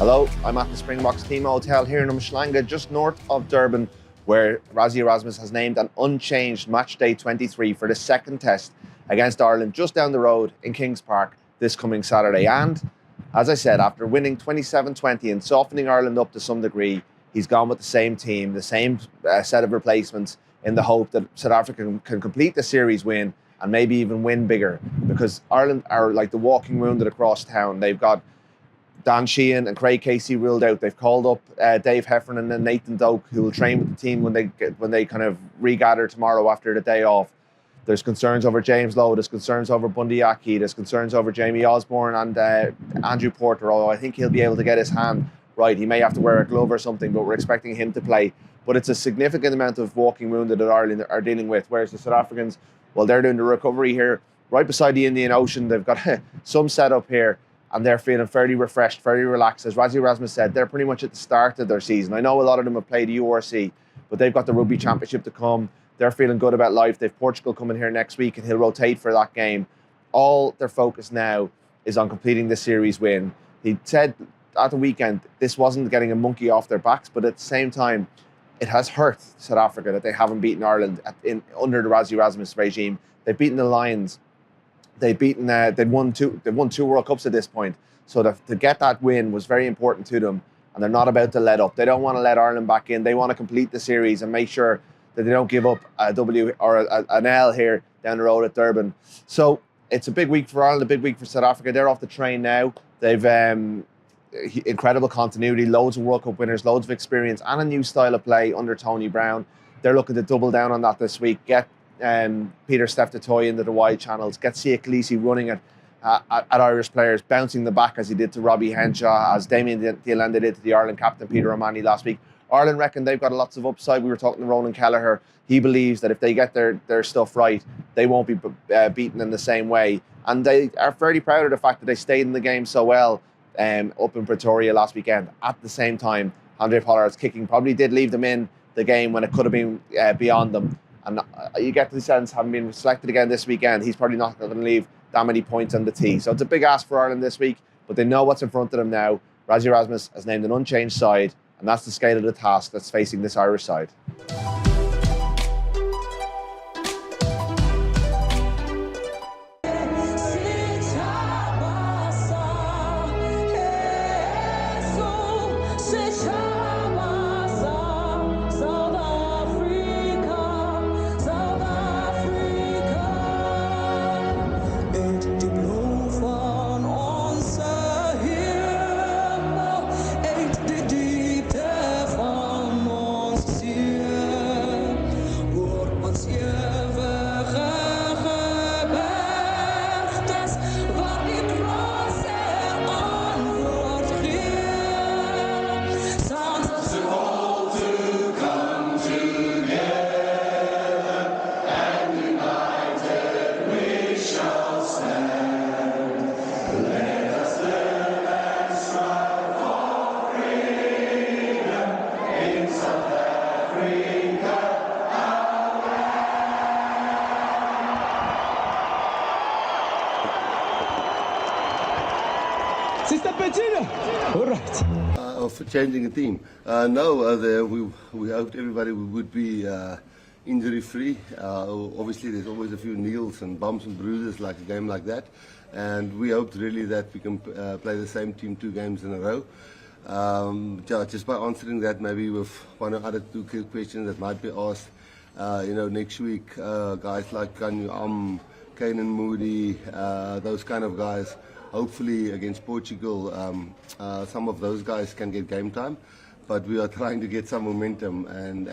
Hello, I'm at the Springboks Team Hotel here in Umhlanga, just north of Durban, where Rassie Erasmus has named an unchanged match day 23 for the second test against Ireland just down the road in Kings Park this coming Saturday. And, as I said, after winning 27-20 and softening Ireland up to some degree, he's gone with the same team, the same set of replacements, in the hope that South Africa can complete the series win and maybe even win bigger, because Ireland are like the walking wounded across town. They've got Dan Sheehan and Craig Casey ruled out. They've called up Dave Heffernan and Nathan Doak, who will train with the team when they kind of regather tomorrow after the day off. There's concerns over James Lowe. There's concerns over Bundy Aki. There's concerns over Jamie Osborne and Andrew Porter, although I think he'll be able to get his hand right. He may have to wear a glove or something, but we're expecting him to play. But it's a significant amount of walking wounded that Ireland are dealing with, whereas the South Africans, well, they're doing the recovery here right beside the Indian Ocean. They've got some setup here, and they're feeling fairly refreshed, fairly relaxed. As Rassie Erasmus said, they're pretty much at the start of their season. I know a lot of them have played URC, but they've got the Rugby Championship to come. They're feeling good about life. They've Portugal coming here next week, and he'll rotate for that game. All their focus now is on completing the series win. He said at the weekend, this wasn't getting a monkey off their backs, but at the same time, it has hurt South Africa that they haven't beaten Ireland under the Rassie Erasmus regime. They've beaten the Lions. They've won two World Cups at this point. So to get that win was very important to them, and they're not about to let up. They don't want to let Ireland back in. They want to complete the series and make sure that they don't give up a W or an L here down the road at Durban. So it's a big week for Ireland, a big week for South Africa. They're off the train now. They've incredible continuity, loads of World Cup winners, loads of experience, and a new style of play under Tony Brown. They're looking to double down on that this week. Get Peter Steph-Toy into the wide channels. Get Sia Khaleesi running at Irish players, bouncing the back as he did to Robbie Henshaw, as Damien Dialenda did to the Ireland captain Peter O'Mahony last week. Ireland reckon they've got lots of upside. We were talking to Ronan Kelleher. He believes that if they get their stuff right, they won't be beaten in the same way. And they are fairly proud of the fact that they stayed in the game so well up in Pretoria last weekend. At the same time, Andre Pollard's kicking probably did leave them in the game when it could have been beyond them. And you get the sense, having been selected again this weekend, he's probably not going to leave that many points on the tee. So it's a big ask for Ireland this week, but they know what's in front of them now. Rassie Erasmus has named an unchanged side, and that's the scale of the task that's facing this Irish side. Of changing a team. We hoped everybody would be injury free. Obviously there's always a few kneels and bumps and bruises like a game like that, and we hoped really that we can play the same team 2 games in a row. Just by answering that, maybe with one or other 2 questions that might be asked, next week, guys like Kanu Kanan Moody, those kind of guys. Hopefully against Portugal, some of those guys can get game time, but we are trying to get some momentum, and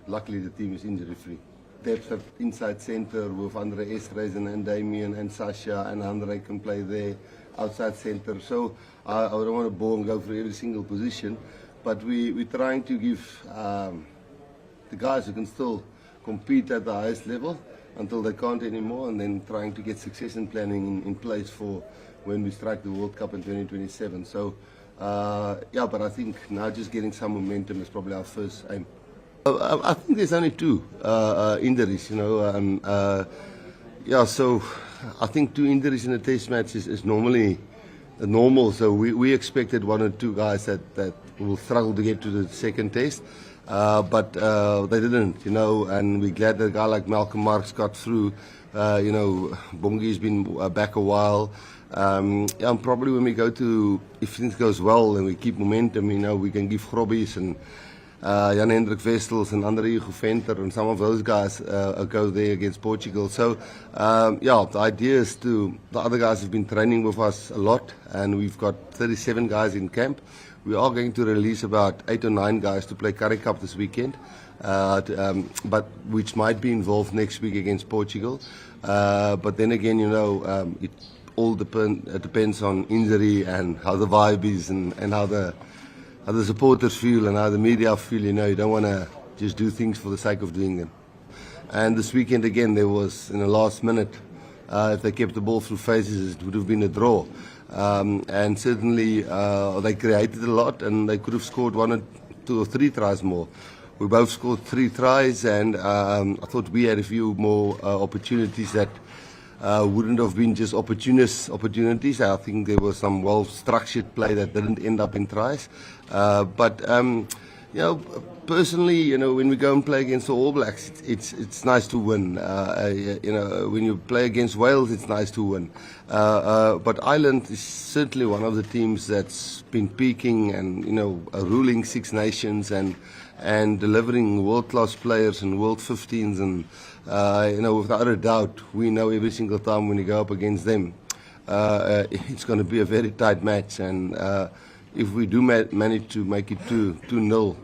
luckily the team is injury free. Depth of inside centre with Andre Esreisen and Damien and Sasha, and Andre can play there outside centre. So I don't want to bore and go for every single position, but we're trying to give the guys who can still compete at the highest level until they can't anymore, and then trying to get succession planning in place for when we strike the World Cup in 2027. So, but I think now just getting some momentum is probably our first aim. I think there's only 2 injuries, so I think 2 injuries in a test match is normally normal. So we expected 1 or 2 guys that will struggle to get to the second test. But they didn't, and we're glad that a guy like Malcolm Marx got through. Bongi's been back a while. And probably when we go to, if things goes well and we keep momentum, we can give Grobbies and Jan-Hendrik Westels and Andre Venter and some of those guys go there against Portugal. So, the idea is the other guys have been training with us a lot, and we've got 37 guys in camp. We are going to release about 8 or 9 guys to play Currie Cup this weekend, but which might be involved next week against Portugal. But then again, it all depends on injury and how the vibe is and how the supporters feel and how the media feel. You don't want to just do things for the sake of doing them. And this weekend again, there was in the last minute, if they kept the ball through phases, it would have been a draw. And certainly they created a lot, and they could have scored 1 or 2 or 3 tries more. We both scored 3 tries, and I thought we had a few more opportunities that wouldn't have been just opportunities. I think there was some well-structured play that didn't end up in tries. But personally, when we go and play against the All Blacks, it's nice to win. When you play against Wales, it's nice to win. But Ireland is certainly one of the teams that's been peaking and ruling 6 nations and delivering world-class players and world 15s, and without a doubt, we know every single time when you go up against them, it's going to be a very tight match. And if we do manage to make it 2-0,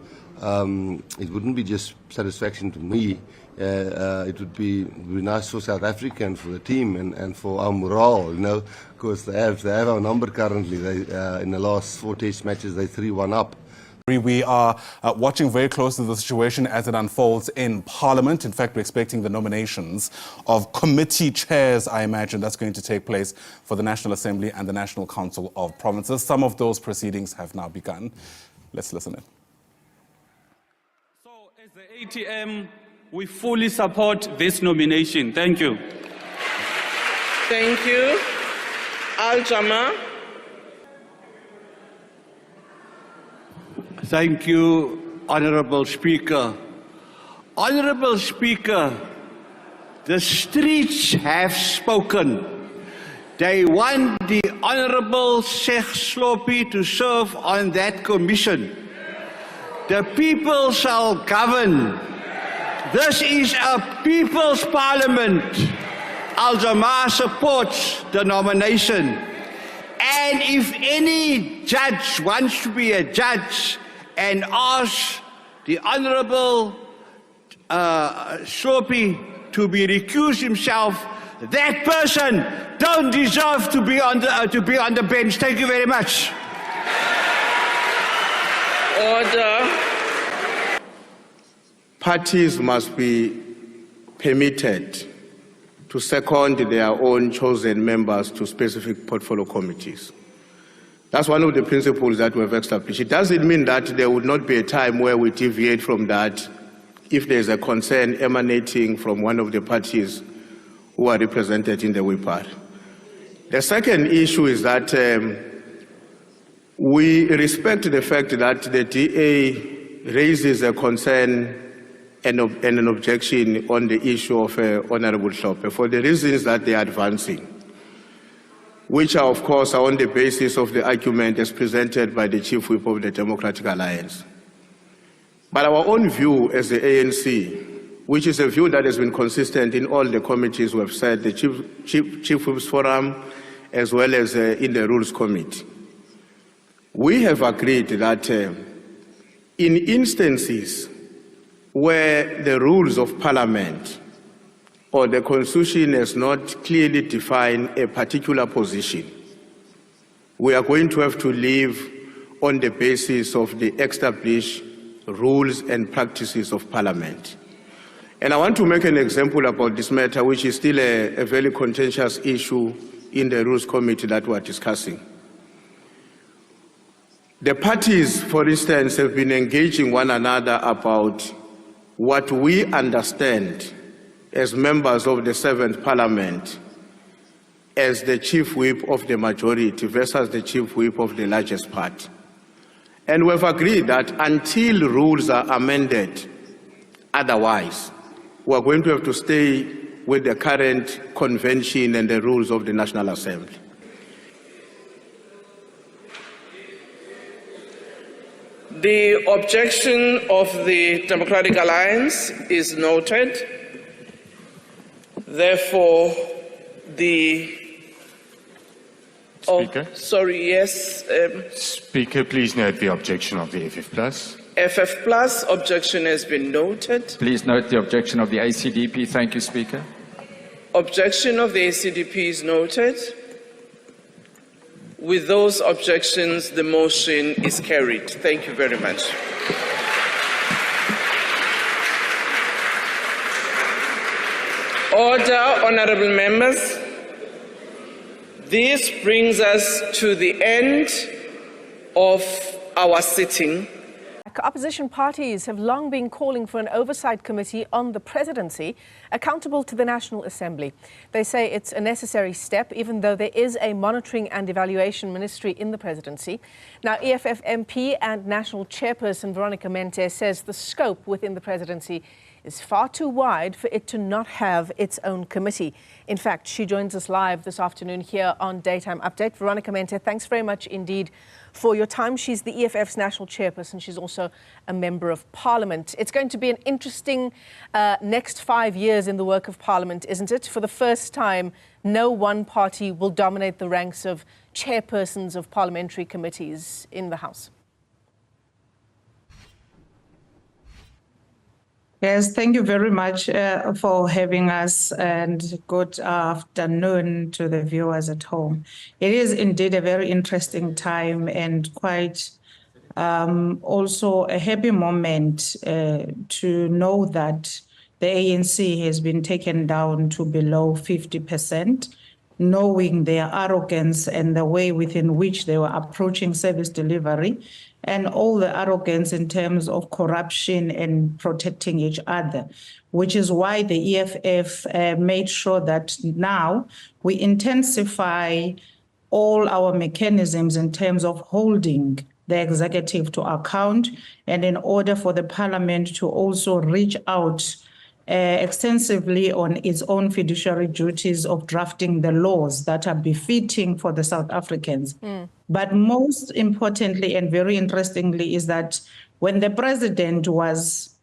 it wouldn't be just satisfaction to me. It would be nice for South Africa and for the team and for our morale, because they have our number currently. They, in the last 4 test matches, they 3-1 up. We are watching very closely the situation as it unfolds in Parliament. In fact, we're expecting the nominations of committee chairs, I imagine, that's going to take place for the National Assembly and the National Council of Provinces. Some of those proceedings have now begun. Let's listen in. So, as the ATM, we fully support this nomination. Thank you. Thank you. Al-Jama. Thank you, Honourable Speaker. Honourable Speaker, the streets have spoken. They want the Honourable Sheikh Slopi to serve on that commission. The people shall govern. This is a people's parliament. Al-Jama supports the nomination. And if any judge wants to be a judge and ask the Honourable Slopi to be recused himself, that person don't deserve to be on the bench. Thank you very much. Order. Parties must be permitted to second their own chosen members to specific portfolio committees. That's one of the principles that we've established. It doesn't mean that there would not be a time where we deviate from that if there's a concern emanating from one of the parties who are represented in the WIPAR. The second issue is that we respect the fact that the DA raises a concern and an objection on the issue of Honourable Slope for the reasons that they are advancing, which are, of course, on the basis of the argument as presented by the Chief Whip of the Democratic Alliance. But our own view as the ANC, which is a view that has been consistent in all the committees we have said, the Chief Whip's Forum, as well as in the Rules Committee, we have agreed that in instances where the rules of Parliament or the Constitution has not clearly defined a particular position, we are going to have to live on the basis of the established rules and practices of Parliament. And I want to make an example about this matter, which is still a very contentious issue in the Rules Committee that we are discussing. The parties, for instance, have been engaging one another about what we understand as members of the 7th Parliament as the chief whip of the majority versus the chief whip of the largest party. And we've agreed that until rules are amended, otherwise, we're going to have to stay with the current convention and the rules of the National Assembly. The objection of the Democratic Alliance is noted. Therefore, Speaker? Oh, sorry, yes. Speaker, please note the objection of the FF+. FF+ objection has been noted. Please note the objection of the ACDP. Thank you, Speaker. Objection of the ACDP is noted. With those objections, the motion is carried. Thank you very much. Order, honourable members. This brings us to the end of our sitting. Opposition parties have long been calling for an oversight committee on the presidency accountable to the National Assembly. They say it's a necessary step, even though there is a monitoring and evaluation ministry in the presidency. Now, EFF MP and National Chairperson Veronica Mente says the scope within the presidency is far too wide for it to not have its own committee. In fact, she joins us live this afternoon here on Daytime Update. Veronica Mente, thanks very much indeed for your time. She's the EFF's national chairperson. She's also a member of Parliament. It's going to be an interesting next 5 years in the work of Parliament, isn't it? For the first time, no one party will dominate the ranks of chairpersons of parliamentary committees in the House. Yes, thank you very much for having us, and good afternoon to the viewers at home. It is indeed a very interesting time and quite also a happy moment to know that the ANC has been taken down to below 50%, knowing their arrogance and the way within which they were approaching service delivery, and all the arrogance in terms of corruption and protecting each other, which is why the EFF made sure that now we intensify all our mechanisms in terms of holding the executive to account, and in order for the parliament to also reach out extensively on its own fiduciary duties of drafting the laws that are befitting for the South Africans. But most importantly and very interestingly is that when the president was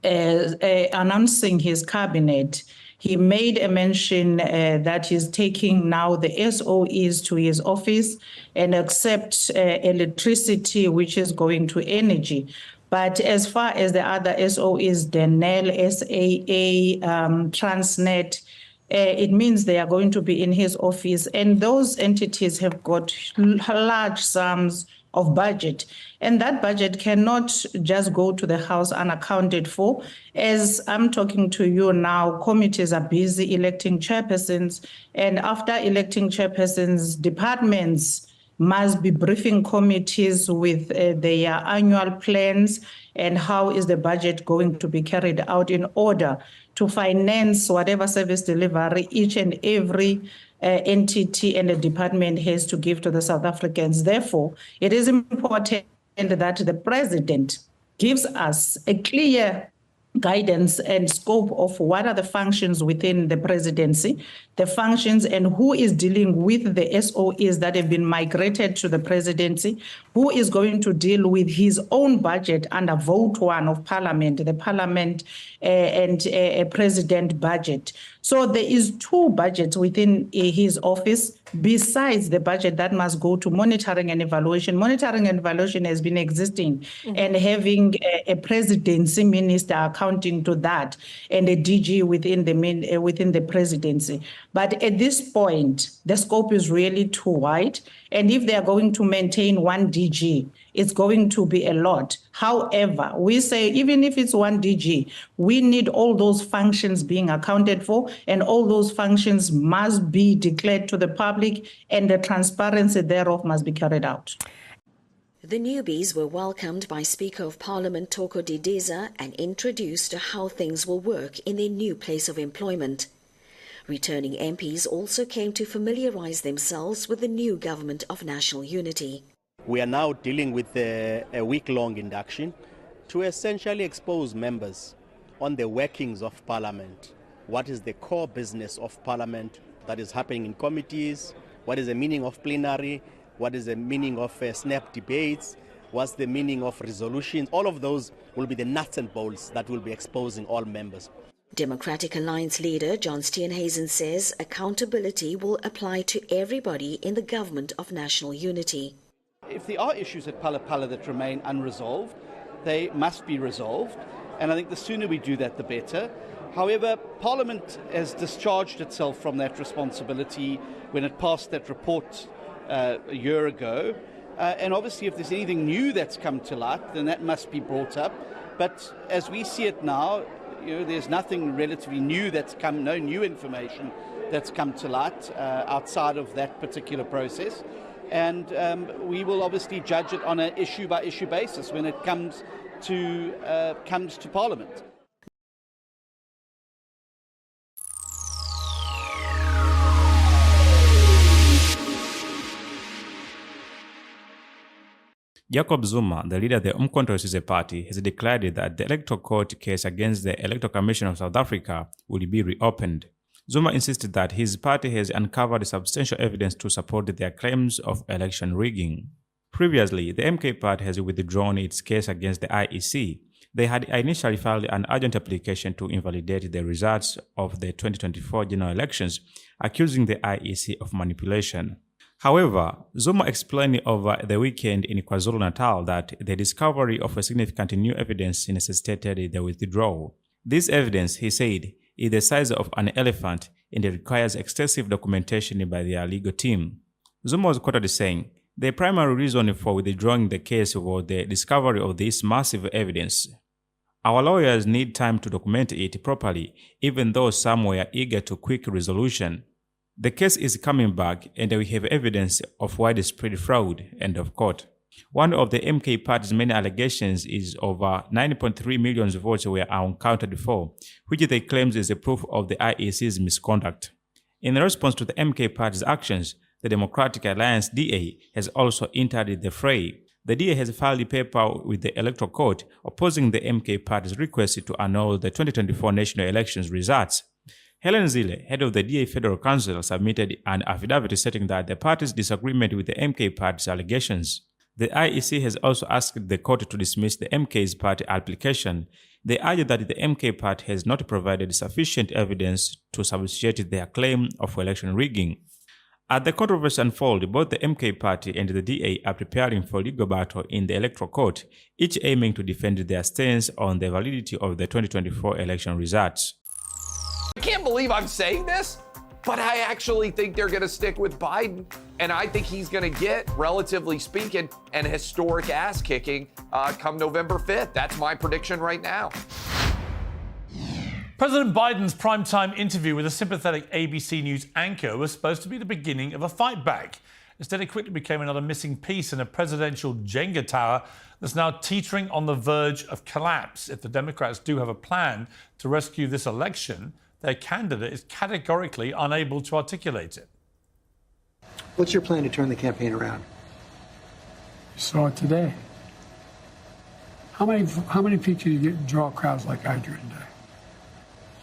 announcing his cabinet, he made a mention that he's taking now the SOEs to his office and accept electricity, which is going to energy. But as far as the other SOEs, Denel, SAA, Transnet, it means they are going to be in his office. And those entities have got large sums of budget. And that budget cannot just go to the House unaccounted for. As I'm talking to you now, committees are busy electing chairpersons. And after electing chairpersons, departments must be briefing committees with their annual plans and how is the budget going to be carried out in order to finance whatever service delivery each and every entity and a department has to give to the South Africans. Therefore, it is important that the president gives us a clear guidance and scope of what are the functions within the presidency, the functions and who is dealing with the SOEs that have been migrated to the presidency, who is going to deal with his own budget under Vote 1 of Parliament, the Parliament and a president budget. So there is two budgets within his office besides the budget that must go to monitoring and evaluation. Monitoring and evaluation has been existing and having a presidency minister accounting to that and a DG within the presidency. But at this point, the scope is really too wide. And if they are going to maintain one DG, it's going to be a lot. However, we say even if it's one DG, we need all those functions being accounted for, and all those functions must be declared to the public, and the transparency thereof must be carried out. The newbies were welcomed by Speaker of Parliament Toko Didiza and introduced to how things will work in their new place of employment. Returning MPs also came to familiarise themselves with the new government of national unity. We are now dealing with a week-long induction to essentially expose members on the workings of Parliament. What is the core business of Parliament that is happening in committees? What is the meaning of plenary? What is the meaning of snap debates? What's the meaning of resolutions? All of those will be the nuts and bolts that will be exposing all members. Democratic Alliance leader John Steenhuisen says accountability will apply to everybody in the government of national unity. If there are issues at Pala Pala that remain unresolved, they must be resolved, and I think the sooner we do that, the better. However, Parliament has discharged itself from that responsibility when it passed that report a year ago, and obviously if there's anything new that's come to light, then that must be brought up. But as we see it now, there's nothing relatively new that's come, no new information that's come to light outside of that particular process. And we will obviously judge it on an issue-by-issue basis when it comes to Parliament. Jacob Zuma, the leader of the Umkhonto we Sizwe Party, has declared that the Electoral Court case against the Electoral Commission of South Africa will be reopened. Zuma insisted that his party has uncovered substantial evidence to support their claims of election rigging. Previously, the MK party has withdrawn its case against the IEC. They had initially filed an urgent application to invalidate the results of the 2024 general elections, accusing the IEC of manipulation. However, Zuma explained over the weekend in KwaZulu-Natal that the discovery of a significant new evidence necessitated the withdrawal. This evidence, he said, is the size of an elephant and it requires extensive documentation by their legal team. Zuma was quoted saying, "The primary reason for withdrawing the case was the discovery of this massive evidence. Our lawyers need time to document it properly, even though some were eager to quick resolution. The case is coming back and we have evidence of widespread fraud." End of quote. One of the MK party's many allegations is over 9.3 million votes were unaccounted for, which they claim is a proof of the IEC's misconduct. In response to the MK party's actions, the Democratic Alliance DA has also entered the fray. The DA has filed a paper with the Electoral Court opposing the MK party's request to annul the 2024 national elections results. Helen Zille, head of the DA Federal Council, submitted an affidavit stating that the party's disagreement with the MK party's allegations. The IEC has also asked the court to dismiss the MK's party application. They argue that the MK party has not provided sufficient evidence to substantiate their claim of election rigging. As the controversy unfolds, both the MK party and the DA are preparing for legal battle in the Electoral Court, each aiming to defend their stance on the validity of the 2024 election results. I can't believe I'm saying this, but I actually think they're going to stick with Biden, and I think he's going to get, relatively speaking, an historic ass-kicking come November 5th. That's my prediction right now. President Biden's primetime interview with a sympathetic ABC News anchor was supposed to be the beginning of a fight back. Instead, it quickly became another missing piece in a presidential Jenga tower that's now teetering on the verge of collapse. If the Democrats do have a plan to rescue this election, their candidate is categorically unable to articulate it. What's your plan to turn the campaign around? You saw it today. How many people do you draw crowds like I drew today?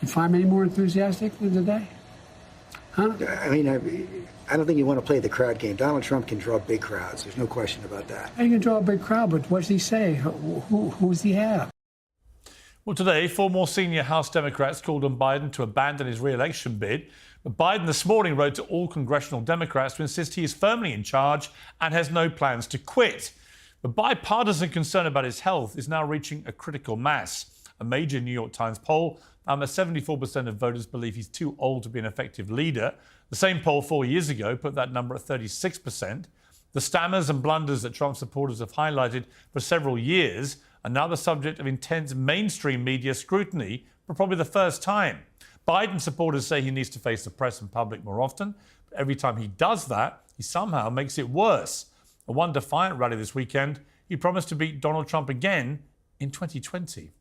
You find me any more enthusiastic than today? Huh? I mean, I don't think you want to play the crowd game. Donald Trump can draw big crowds. There's no question about that. He can draw a big crowd, but what does he say? Who's he have? Well, today, 4 more senior House Democrats called on Biden to abandon his re-election bid. But Biden this morning wrote to all congressional Democrats to insist he is firmly in charge and has no plans to quit. But bipartisan concern about his health is now reaching a critical mass. A major New York Times poll found that 74% of voters believe he's too old to be an effective leader. The same poll 4 years ago put that number at 36%. The stammers and blunders that Trump supporters have highlighted for several years are now the subject of intense mainstream media scrutiny for probably the first time. Biden supporters say he needs to face the press and public more often, but every time he does that, he somehow makes it worse. At one defiant rally this weekend, he promised to beat Donald Trump again in 2020.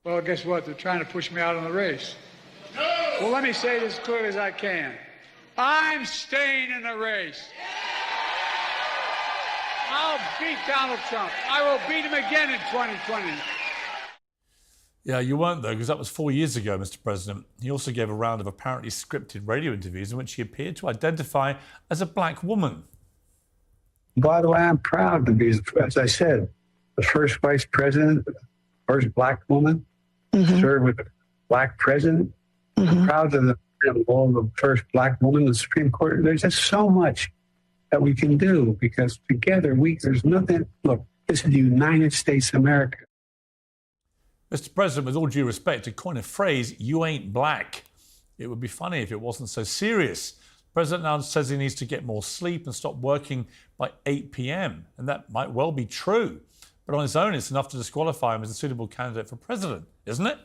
Well, guess what? They're trying to push me out of the race. No! Well, let me say this as clearly as I can. I'm staying in the race. I'll beat Donald Trump. I will beat him again in 2020. Yeah, you weren't, though, because that was 4 years ago, Mr. President. He also gave a round of apparently scripted radio interviews in which he appeared to identify as a black woman. By the way, I'm proud to be, as I said, the first vice president, first black woman, served with a black president. I'm proud of the first black woman in the Supreme Court. There's just so much that we can do because together there's nothing. Look, this is the United States of America. Mr. President, with all due respect, to coin a phrase, you ain't black. It would be funny if it wasn't so serious. The President now says he needs to get more sleep and stop working by 8 p.m. And that might well be true. But on its own, it's enough to disqualify him as a suitable candidate for president, isn't it?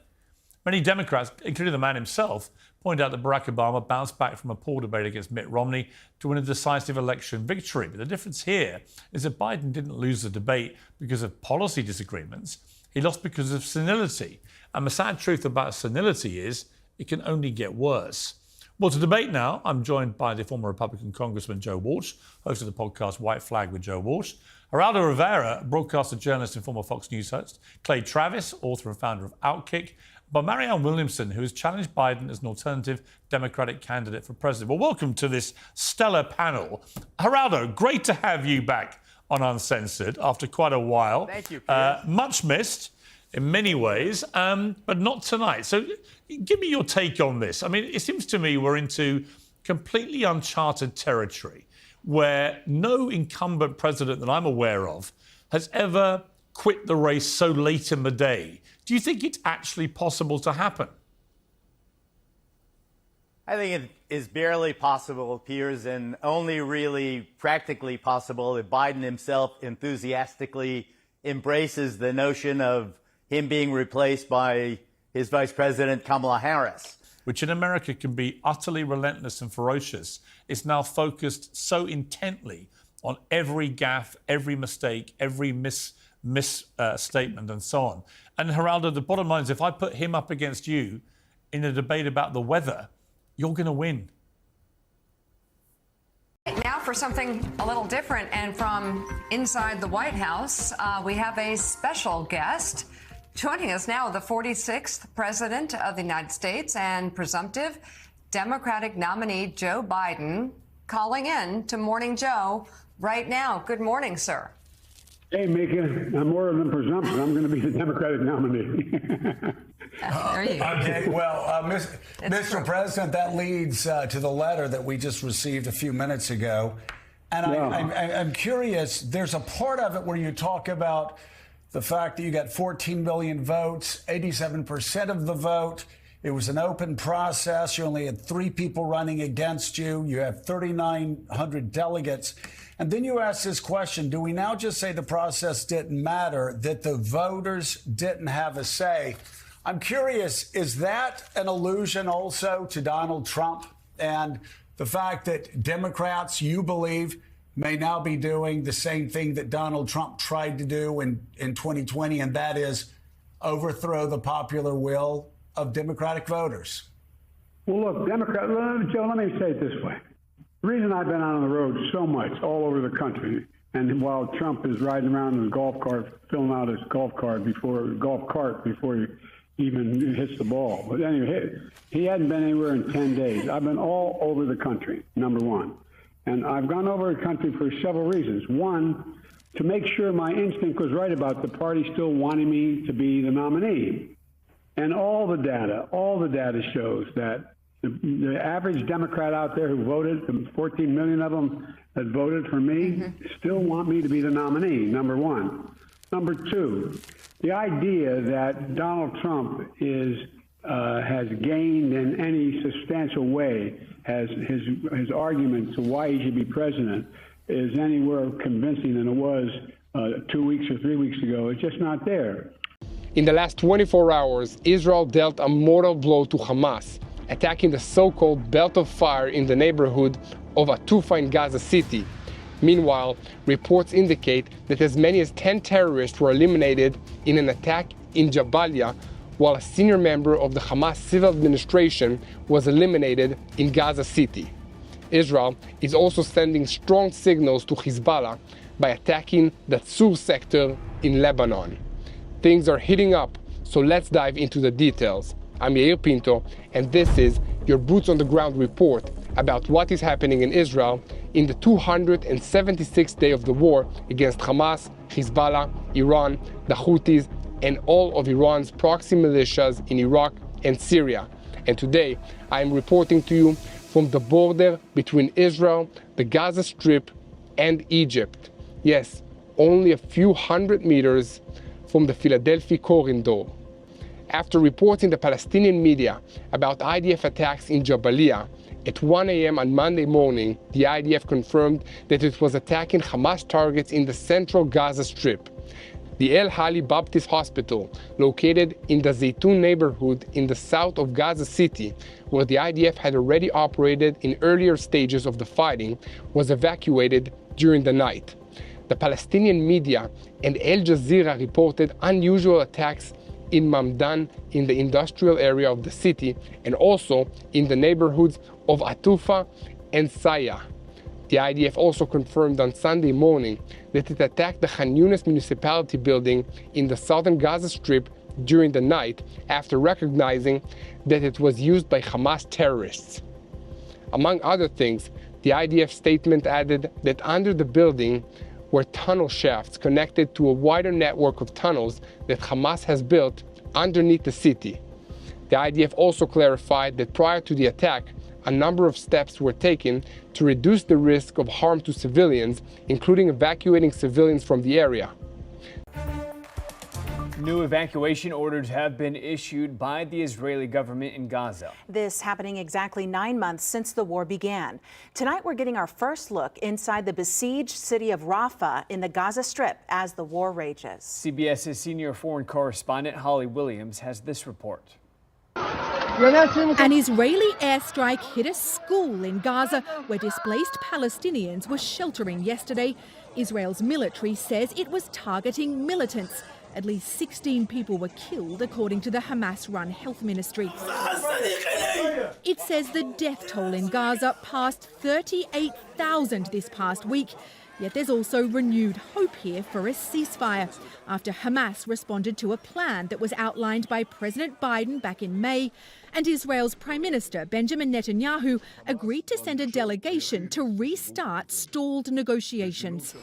Many Democrats, including the man himself, point out that Barack Obama bounced back from a poor debate against Mitt Romney to win a decisive election victory. But the difference here is that Biden didn't lose the debate because of policy disagreements. He lost because of senility. And the sad truth about senility is it can only get worse. Well, to debate now, I'm joined by the former Republican Congressman Joe Walsh, host of the podcast White Flag with Joe Walsh, Geraldo Rivera, broadcaster, journalist and former Fox News host, Clay Travis, author and founder of Outkick, but Marianne Williamson, who has challenged Biden as an alternative Democratic candidate for president. Well, welcome to this stellar panel. Geraldo, great to have you back on Uncensored after quite a while. Thank you, Piers. Much missed in many ways, but not tonight. So give me your take on this. I mean, it seems to me we're into completely uncharted territory where no incumbent president that I'm aware of has ever quit the race so late in the day. Do you think it's actually possible to happen? I think it is barely possible, Piers, and only really practically possible if Biden himself enthusiastically embraces the notion of him being replaced by his Vice President Kamala Harris. Which in America can be utterly relentless and ferocious. It's now focused so intently on every gaffe, every mistake, every misstatement and so on. And Geraldo, the bottom line is if I put him up against you in a debate about the weather, you're going to win. Now for something a little different, and from inside the White House, we have a special guest. Joining us now, the 46th President of the United States and presumptive Democratic nominee Joe Biden, calling in to Morning Joe right now. Good morning, sir. Hey, Mika, I'm more than presumptive. I'm going to be the Democratic nominee. There you go. Okay, well, Mr. President, that leads to the letter that we just received a few minutes ago. And I'm curious, there's a part of it where you talk about the fact that you got 14 million votes, 87% of the vote. It was an open process. You only had 3 people running against you. You have 3,900 delegates. And then you ask this question, do we now just say the process didn't matter, that the voters didn't have a say? I'm curious, is that an allusion also to Donald Trump and the fact that Democrats, you believe, may now be doing the same thing that Donald Trump tried to do in 2020, and that is overthrow the popular will of Democratic voters? Well, look, Joe, let me say it this way. The reason I've been out on the road so much all over the country, and while Trump is riding around in his golf cart, filling out his golf cart before he even hits the ball. But anyway, he hadn't been anywhere in 10 days. I've been all over the country, number one. And I've gone over the country for several reasons. One, to make sure my instinct was right about the party still wanting me to be the nominee. And all the data shows that the average Democrat out there who voted, the 14 million of them that voted for me, still want me to be the nominee, number one. Number two, the idea that Donald Trump has gained in any substantial way, has his argument to why he should be president is anywhere convincing than it was 2 weeks or 3 weeks ago. It's just not there. In the last 24 hours, Israel dealt a mortal blow to Hamas, attacking the so-called belt of fire in the neighborhood of Atufa in Gaza City. Meanwhile, reports indicate that as many as 10 terrorists were eliminated in an attack in Jabalia, while a senior member of the Hamas civil administration was eliminated in Gaza City. Israel is also sending strong signals to Hezbollah by attacking the Tzur sector in Lebanon. Things are heating up, so let's dive into the details. I'm HIER Pinto, and this is your Boots on the Ground report about what is happening in Israel in the 276th day of the war against Hamas, Hezbollah, Iran, the Houthis, and all of Iran's proxy militias in Iraq and Syria. And today, I am reporting to you from the border between Israel, the Gaza Strip, and Egypt. Yes, only a few hundred meters from the Philadelphia corridor. After reporting the Palestinian media about IDF attacks in Jabalia, at 1 a.m. on Monday morning, the IDF confirmed that it was attacking Hamas targets in the central Gaza Strip. The El Hali Baptist Hospital, located in the Zaytun neighborhood in the south of Gaza City, where the IDF had already operated in earlier stages of the fighting, was evacuated during the night. The Palestinian media and Al Jazeera reported unusual attacks in Mamdan in the industrial area of the city and also in the neighborhoods of Atufa and Saya. The IDF also confirmed on Sunday morning that it attacked the Khan Yunis municipality building in the southern Gaza Strip during the night after recognizing that it was used by Hamas terrorists. Among other things, the IDF statement added that under the building were tunnel shafts connected to a wider network of tunnels that Hamas has built underneath the city. The IDF also clarified that prior to the attack, a number of steps were taken to reduce the risk of harm to civilians, including evacuating civilians from the area. New evacuation orders have been issued by the Israeli government in Gaza. This happening exactly 9 months since the war began. Tonight, we're getting our first look inside the besieged city of Rafah in the Gaza Strip as the war rages. CBS's senior foreign correspondent Holly Williams has this report. An Israeli airstrike hit a school in Gaza where displaced Palestinians were sheltering yesterday. Israel's military says it was targeting militants. At least 16 people were killed, according to the Hamas-run health ministry. It says the death toll in Gaza passed 38,000 this past week. Yet there's also renewed hope here for a ceasefire after Hamas responded to a plan that was outlined by President Biden back in May, and Israel's Prime Minister Benjamin Netanyahu agreed to send a delegation to restart stalled negotiations.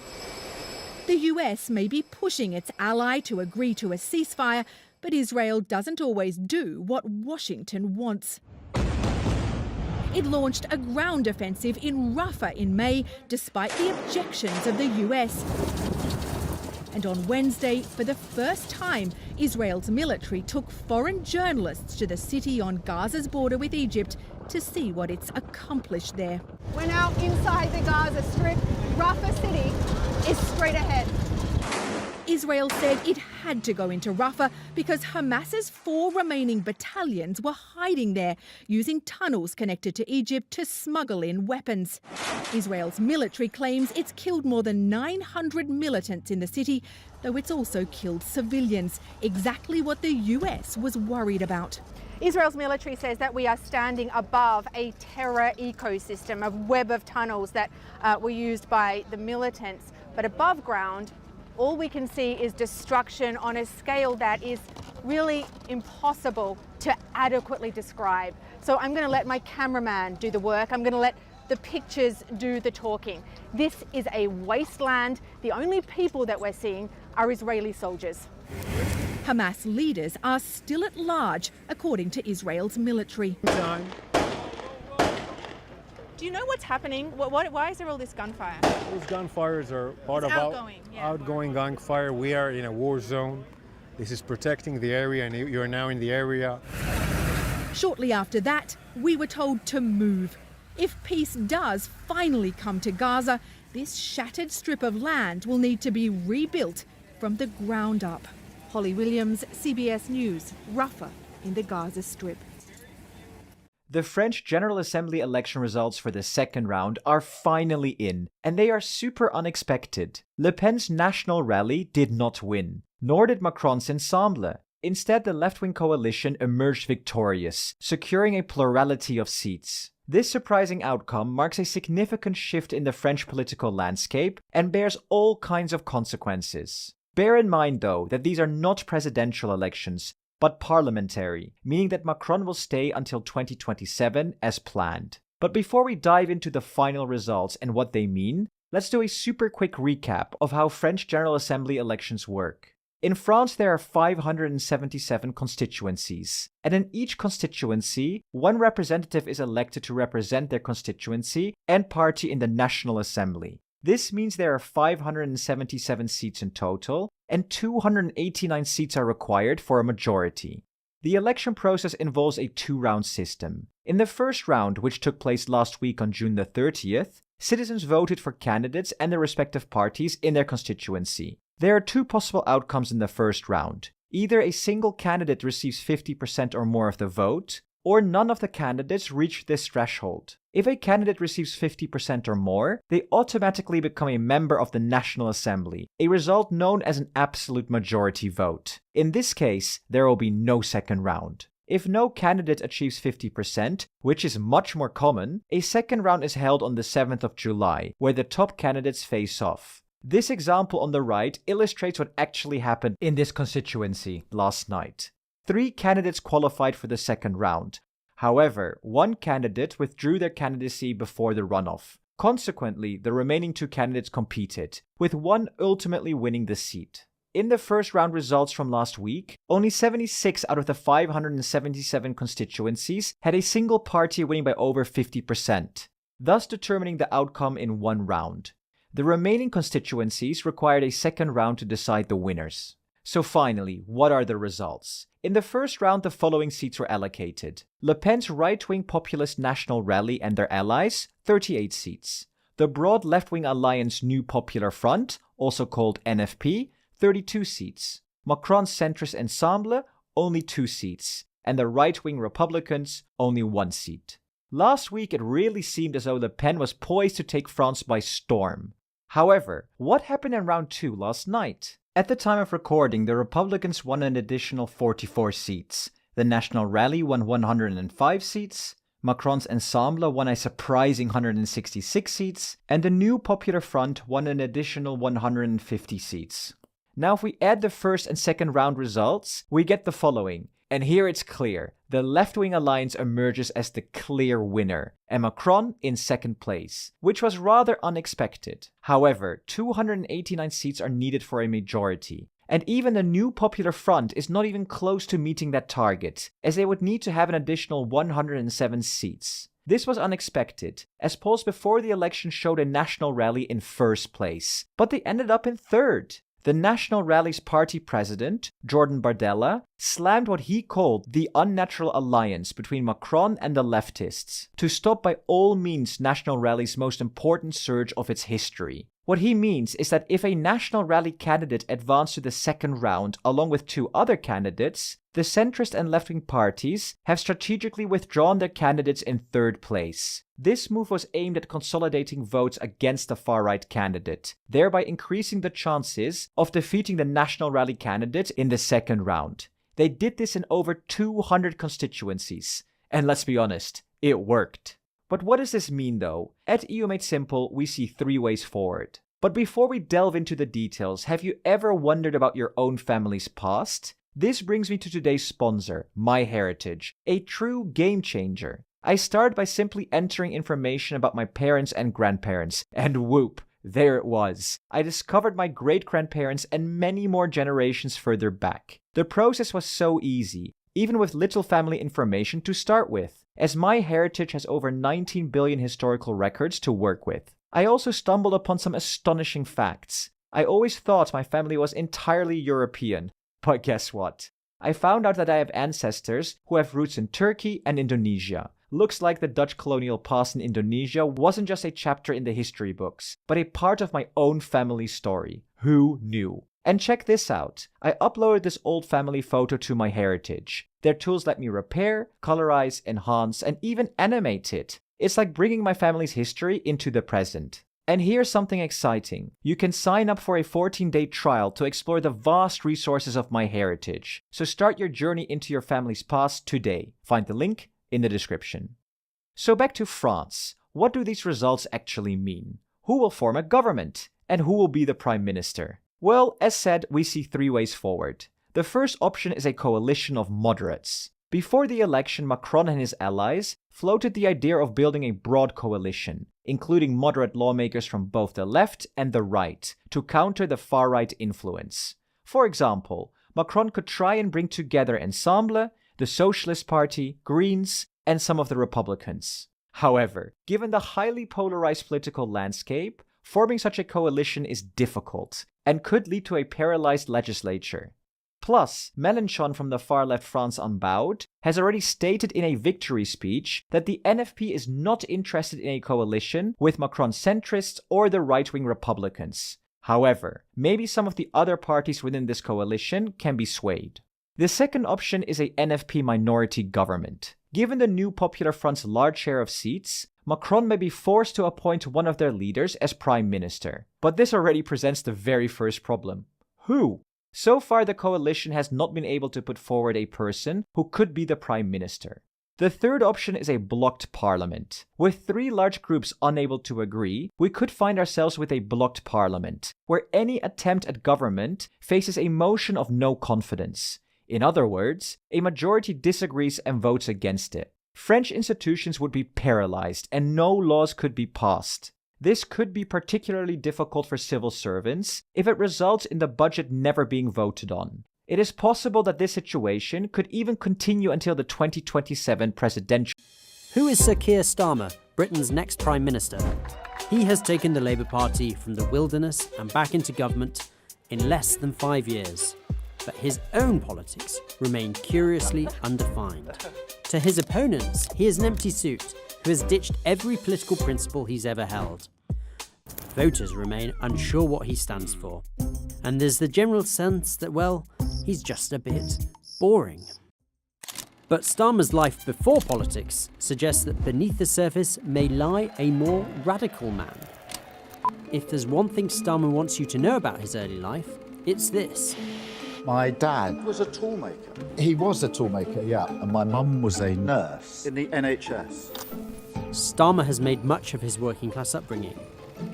The US may be pushing its ally to agree to a ceasefire, but Israel doesn't always do what Washington wants. It launched a ground offensive in Rafah in May, despite the objections of the US. And on Wednesday, for the first time, Israel's military took foreign journalists to the city on Gaza's border with Egypt to see what it's accomplished there. We're now inside the Gaza Strip. Rafah City is straight ahead. Israel said it had to go into Rafah because Hamas's 4 remaining battalions were hiding there, using tunnels connected to Egypt to smuggle in weapons. Israel's military claims it's killed more than 900 militants in the city, though it's also killed civilians, exactly what the US was worried about. Israel's military says that we are standing above a terror ecosystem, a web of tunnels that were used by the militants. But above ground, all we can see is destruction on a scale that is really impossible to adequately describe. So I'm going to let my cameraman do the work. I'm going to let the pictures do the talking. This is a wasteland. The only people that we're seeing are Israeli soldiers. Hamas leaders are still at large, according to Israel's military. Do you know what's happening? Why is there all this gunfire? Those gunfires are part of outgoing gunfire. We are in a war zone. This is protecting the area, and you are now in the area. Shortly after that, we were told to move. If peace does finally come to Gaza, this shattered strip of land will need to be rebuilt from the ground up. Holly Williams, CBS News, Rafah in the Gaza Strip. The French General Assembly election results for the second round are finally in, and they are super unexpected. Le Pen's national rally did not win, nor did Macron's Ensemble. Instead, the left-wing coalition emerged victorious, securing a plurality of seats. This surprising outcome marks a significant shift in the French political landscape and bears all kinds of consequences. Bear in mind, though, that these are not presidential elections, but parliamentary, meaning that Macron will stay until 2027 as planned. But before we dive into the final results and what they mean, let's do a super quick recap of how French General Assembly elections work. In France, there are 577 constituencies, and in each constituency, one representative is elected to represent their constituency and party in the National Assembly. This means there are 577 seats in total, and 289 seats are required for a majority. The election process involves a two-round system. In the first round, which took place last week on June the 30th, citizens voted for candidates and their respective parties in their constituency. There are two possible outcomes in the first round. Either a single candidate receives 50% or more of the vote, or none of the candidates reach this threshold. If a candidate receives 50% or more, they automatically become a member of the National Assembly, a result known as an absolute majority vote. In this case, there will be no second round. If no candidate achieves 50%, which is much more common, a second round is held on the 7th of July, where the top candidates face off. This example on the right illustrates what actually happened in this constituency last night. 3 candidates qualified for the second round. However, one candidate withdrew their candidacy before the runoff. Consequently, the remaining 2 candidates competed, with one ultimately winning the seat. In the first round results from last week, only 76 out of the 577 constituencies had a single party winning by over 50%, thus determining the outcome in one round. The remaining constituencies required a second round to decide the winners. So finally, what are the results? In the first round, the following seats were allocated. Le Pen's right-wing populist National Rally and their allies, 38 seats. The broad left-wing alliance New Popular Front, also called NFP, 32 seats. Macron's centrist Ensemble, only 2 seats. And the right-wing Republicans, only 1 seat. Last week, it really seemed as though Le Pen was poised to take France by storm. However, what happened in round 2 last night? At the time of recording, the Republicans won an additional 44 seats. The National Rally won 105 seats. Macron's Ensemble won a surprising 166 seats. And the New Popular Front won an additional 150 seats. Now, if we add the first and second round results, we get the following. And here it's clear. The left-wing alliance emerges as the clear winner, and Macron in second place, which was rather unexpected. However, 289 seats are needed for a majority, and even the New Popular Front is not even close to meeting that target, as they would need to have an additional 107 seats. This was unexpected, as polls before the election showed a National Rally in first place, but they ended up in third. The National Rally's party president, Jordan Bardella, slammed what he called the unnatural alliance between Macron and the leftists to stop by all means National Rally's most important surge of its history. What he means is that if a National Rally candidate advanced to the second round along with 2 other candidates, the centrist and left-wing parties have strategically withdrawn their candidates in third place. This move was aimed at consolidating votes against the far-right candidate, thereby increasing the chances of defeating the National Rally candidate in the second round. They did this in over 200 constituencies, and let's be honest, it worked. But what does this mean though? At EU Made Simple, we see 3 ways forward. But before we delve into the details, have you ever wondered about your own family's past? This brings me to today's sponsor, MyHeritage, a true game changer. I started by simply entering information about my parents and grandparents, and whoop, there it was. I discovered my great-grandparents and many more generations further back. The process was so easy, even with little family information to start with, as MyHeritage has over 19 billion historical records to work with. I also stumbled upon some astonishing facts. I always thought my family was entirely European, but guess what? I found out that I have ancestors who have roots in Turkey and Indonesia. Looks like the Dutch colonial past in Indonesia wasn't just a chapter in the history books, but a part of my own family story. Who knew? And check this out. I uploaded this old family photo to MyHeritage. Their tools let me repair, colorize, enhance, and even animate it. It's like bringing my family's history into the present. And here's something exciting. You can sign up for a 14-day trial to explore the vast resources of MyHeritage. So start your journey into your family's past today. Find the link in the description. So back to France. What do these results actually mean? Who will form a government? And who will be the prime minister? Well, as said, we see three ways forward. The first option is a coalition of moderates. Before the election, Macron and his allies floated the idea of building a broad coalition, including moderate lawmakers from both the left and the right, to counter the far-right influence. For example, Macron could try and bring together Ensemble, the Socialist Party, Greens, and some of the Republicans. However, given the highly polarized political landscape, forming such a coalition is difficult and could lead to a paralyzed legislature. Plus, Mélenchon from the far-left France Unbowed has already stated in a victory speech that the NFP is not interested in a coalition with Macron centrists or the right-wing Republicans. However, maybe some of the other parties within this coalition can be swayed. The second option is a NFP minority government. Given the new Popular Front's large share of seats, Macron may be forced to appoint one of their leaders as prime minister. But this already presents the very first problem. Who? So far, the coalition has not been able to put forward a person who could be the prime minister. The third option is a blocked parliament. With three large groups unable to agree, we could find ourselves with a blocked parliament, where any attempt at government faces a motion of no confidence. In other words, a majority disagrees and votes against it. French institutions would be paralyzed and no laws could be passed. This could be particularly difficult for civil servants if it results in the budget never being voted on. It is possible that this situation could even continue until the 2027 presidential. Who is Sir Keir Starmer, Britain's next Prime Minister? He has taken the Labour Party from the wilderness and back into government in less than 5 years. But his own politics remain curiously undefined. To his opponents, he is an empty suit who has ditched every political principle he's ever held. Voters remain unsure what he stands for, and there's the general sense that, well, he's just a bit boring. But Starmer's life before politics suggests that beneath the surface may lie a more radical man. If there's one thing Starmer wants you to know about his early life, it's this. My dad was a toolmaker. He was a toolmaker, yeah. And my mum was a nurse in the NHS. Starmer has made much of his working class upbringing.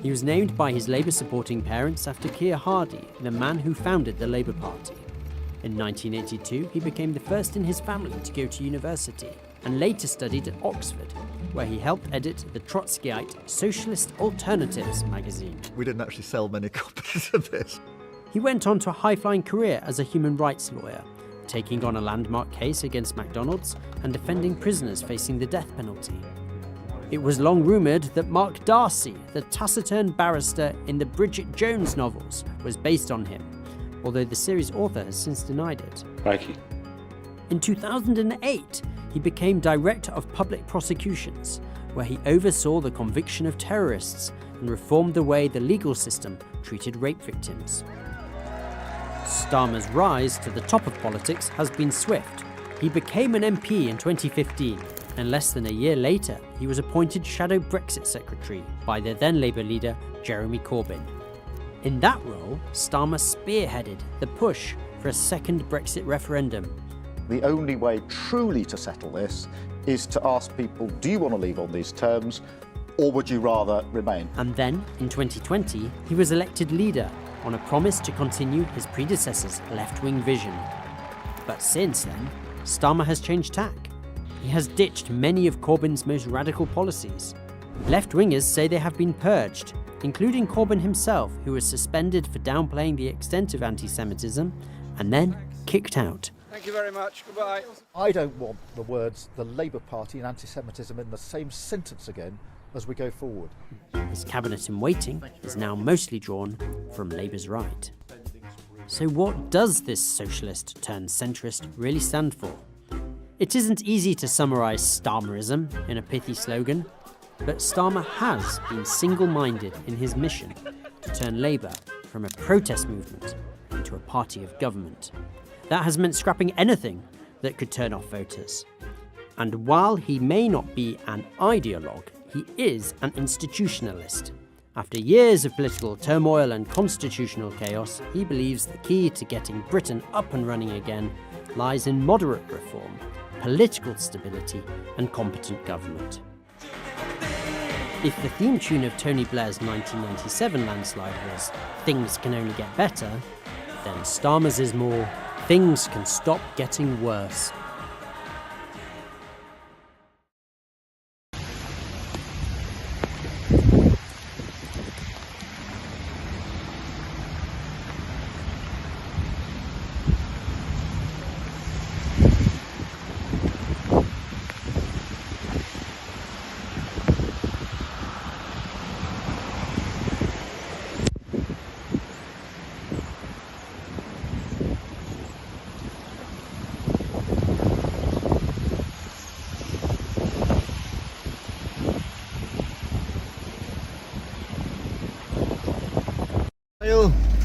He was named by his Labour-supporting parents after Keir Hardie, the man who founded the Labour Party. In 1982, he became the first in his family to go to university, and later studied at Oxford, where he helped edit the Trotskyite Socialist Alternatives magazine. We didn't actually sell many copies of this. He went on to a high-flying career as a human rights lawyer, taking on a landmark case against McDonald's and defending prisoners facing the death penalty. It was long rumoured that Mark Darcy, the taciturn barrister in the Bridget Jones novels, was based on him, although the series' author has since denied it. Crikey. In 2008, he became Director of Public Prosecutions, where he oversaw the conviction of terrorists and reformed the way the legal system treated rape victims. Starmer's rise to the top of politics has been swift. He became an MP in 2015, and less than a year later, he was appointed Shadow Brexit Secretary by the then Labour leader Jeremy Corbyn. In that role, Starmer spearheaded the push for a second Brexit referendum. The only way truly to settle this is to ask people, do you want to leave on these terms, or would you rather remain? And then, in 2020, he was elected leader on a promise to continue his predecessor's left-wing vision. But since then, Starmer has changed tack. He has ditched many of Corbyn's most radical policies. Left-wingers say they have been purged, including Corbyn himself, who was suspended for downplaying the extent of anti-Semitism and then kicked out. Thank you very much. Goodbye. I don't want the words the Labour Party and anti-Semitism in the same sentence again as we go forward. His cabinet in waiting is now mostly drawn from Labour's right. So what does this socialist turned centrist really stand for? It isn't easy to summarise Starmerism in a pithy slogan, but Starmer has been single-minded in his mission to turn Labour from a protest movement into a party of government. That has meant scrapping anything that could turn off voters. And while he may not be an ideologue, he is an institutionalist, After years of political turmoil and constitutional chaos, he believes the key to getting Britain up and running again lies in moderate reform, political stability, and competent government. If the theme tune of Tony Blair's 1997 landslide was "Things Can Only Get Better," then Starmer's is more "Things Can Stop Getting Worse."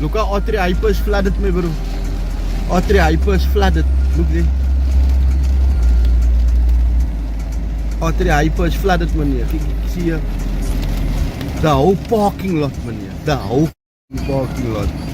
Look how Autry Hyper is flooded, my bro. Autry Hyper is flooded. Look there. Autry Hyper is flooded, man. See here. The whole parking lot, man. The whole parking lot.